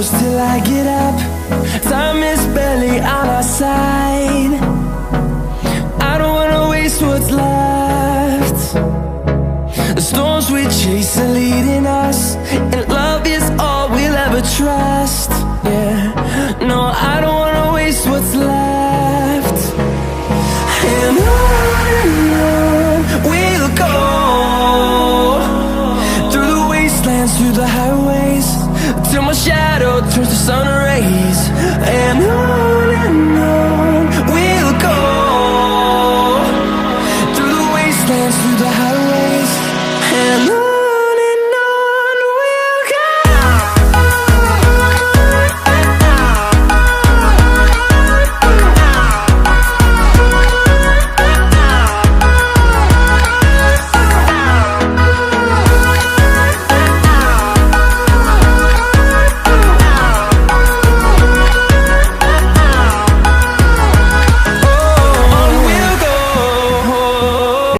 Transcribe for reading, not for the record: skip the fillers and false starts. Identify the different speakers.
Speaker 1: close till I get up. Time is barely on our side. I don't wanna waste what's left. The storms we chase are leading us.